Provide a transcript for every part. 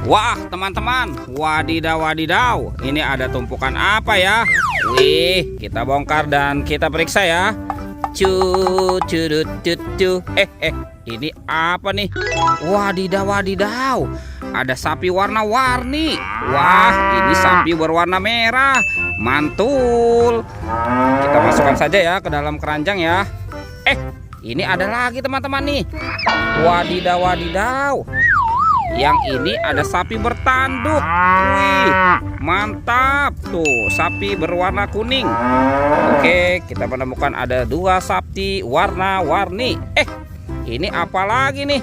Wah teman-teman, wadidaw wadidaw, ini ada tumpukan apa ya? Wih, kita bongkar dan kita periksa ya. Ini apa nih? Wadidaw wadidaw, ada sapi warna-warni. Wah, ini sapi berwarna merah, mantul. Kita masukkan saja ya ke dalam keranjang ya. Ini ada lagi teman-teman nih. Wadidaw wadidaw, yang ini ada sapi bertanduk. Wih, mantap tuh, sapi berwarna kuning. Oke, kita menemukan ada dua sapi warna-warni. Ini apa lagi nih?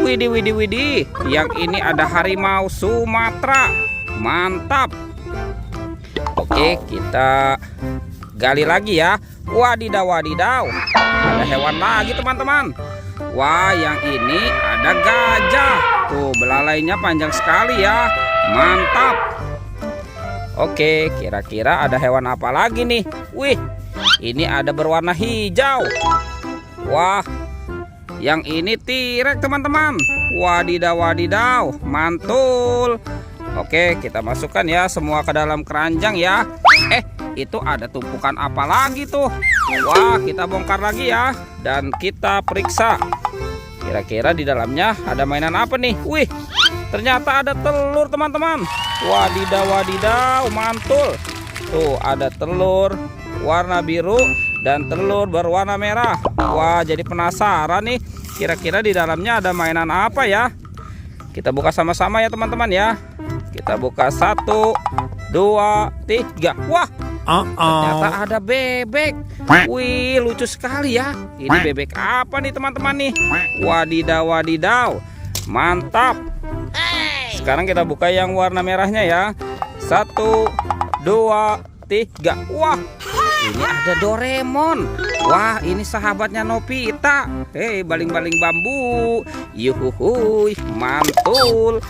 Widih widih widih, yang ini ada harimau Sumatera. Mantap. Oke, kita gali lagi ya. Wadidaw wadidaw, ada hewan lagi teman-teman. Wah, yang ini ada gajah. Tuh, belalainya panjang sekali ya. Mantap. Oke, kira-kira ada hewan apa lagi nih? Wih, ini ada berwarna hijau. Wah, yang ini tirek teman-teman. Wadidaw wadidaw, mantul. Oke, kita masukkan ya semua ke dalam keranjang ya. Itu ada tumpukan apa lagi tuh? Wah, kita bongkar lagi ya dan kita periksa. Kira-kira di dalamnya ada mainan apa nih? Wih, ternyata ada telur teman-teman. Wadidaw wadidaw, mantul. Tuh, ada telur warna biru dan telur berwarna merah. Wah, jadi penasaran nih. Kira-kira di dalamnya ada mainan apa ya? Kita buka sama-sama ya teman-teman ya. Kita buka 1, 2, 3. Wah, ternyata ada bebek. Wih, lucu sekali ya. Ini bebek apa nih teman-teman nih? Wadidaw wadidaw, mantap. Sekarang kita buka yang warna merahnya ya. 1, 2, 3. Wah, ini ada Doraemon. Wah, ini sahabatnya Nobita. Baling-baling bambu. Yuhuhuy, mantul.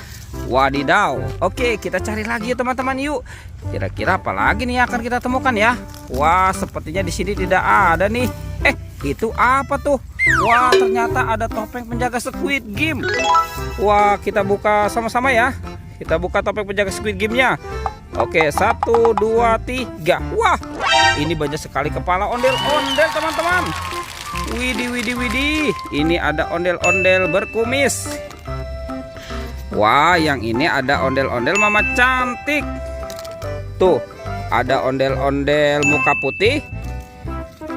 Wadidaw. Oke, kita cari lagi teman-teman yuk. Kira-kira apa lagi nih akan kita temukan ya? Wah, sepertinya di sini tidak ada nih. Itu apa tuh? Wah, ternyata ada topeng penjaga Squid Game. Wah, kita buka sama-sama ya. Kita buka topeng penjaga Squid Game-nya. Oke, 1, 2, 3. Wah, ini banyak sekali kepala ondel-ondel teman-teman. Widih widih widih, ini ada ondel-ondel berkumis. Wah, yang ini ada ondel-ondel mama cantik. Tuh, ada ondel-ondel muka putih.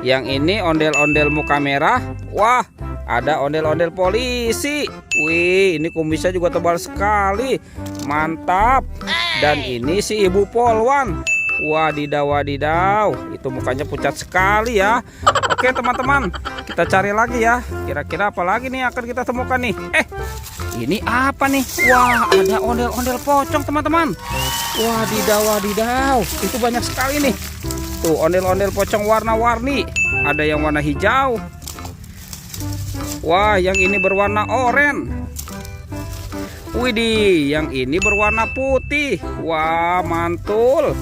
Yang ini ondel-ondel muka merah. Wah, ada ondel-ondel polisi. Wih, ini kumisnya juga tebal sekali. Mantap. Dan ini si ibu polwan. Wadidaw wadidaw, itu mukanya pucat sekali ya. Oke teman-teman, kita cari lagi ya. Kira-kira apa lagi nih akan kita temukan nih? Ini apa nih? Wah, ada ondel-ondel pocong teman-teman. Wadidaw wadidaw, itu banyak sekali nih. Tuh, ondel-ondel pocong warna-warni. Ada yang warna hijau. Wah, yang ini berwarna oranye. Widih, yang ini berwarna putih. Wah, mantul.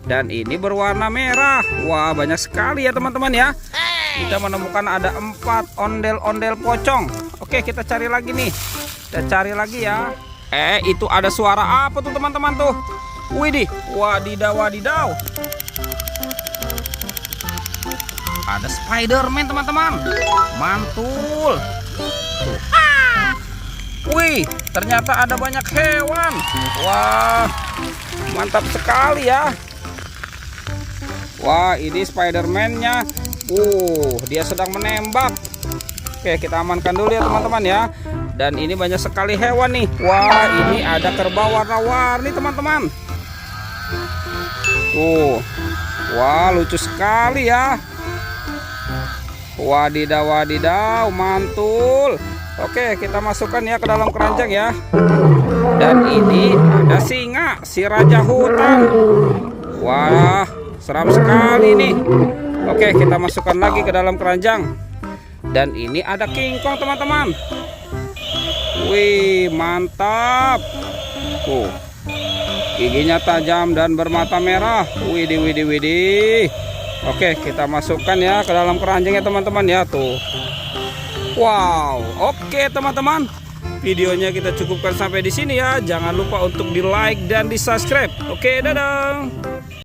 Dan ini berwarna merah. Wah, banyak sekali ya teman-teman ya. Kita menemukan ada 4 ondel-ondel pocong. Oke, kita cari lagi nih. Kita cari lagi ya. Itu ada suara apa tuh teman-teman tuh? Widih, wadidaw wadidaw. Ada Spider-Man teman-teman. Mantul. Tuh. Wih, ternyata ada banyak hewan. Wah, mantap sekali ya. Wah, ini Spider-Man-nya. Dia sedang menembak. Oke, kita amankan dulu ya teman-teman ya. Dan ini banyak sekali hewan nih. Wah, ini ada kerbau warna-warni teman-teman. Wah, lucu sekali ya. Wadidaw wadidaw, mantul. Oke, kita masukkan ya ke dalam keranjang ya. Dan ini ada singa, si raja hutan. Wah, seram sekali nih. Oke, kita masukkan lagi ke dalam keranjang. Dan ini ada King Kong teman-teman. Wih, mantap. Giginya tajam dan bermata merah. Widih widih widih. Oke, kita masukkan ya ke dalam keranjangnya teman-teman ya tuh. Wow, oke teman-teman. videonya kita cukupkan sampai di sini ya. Jangan lupa untuk di like dan di subscribe. Oke, dadah.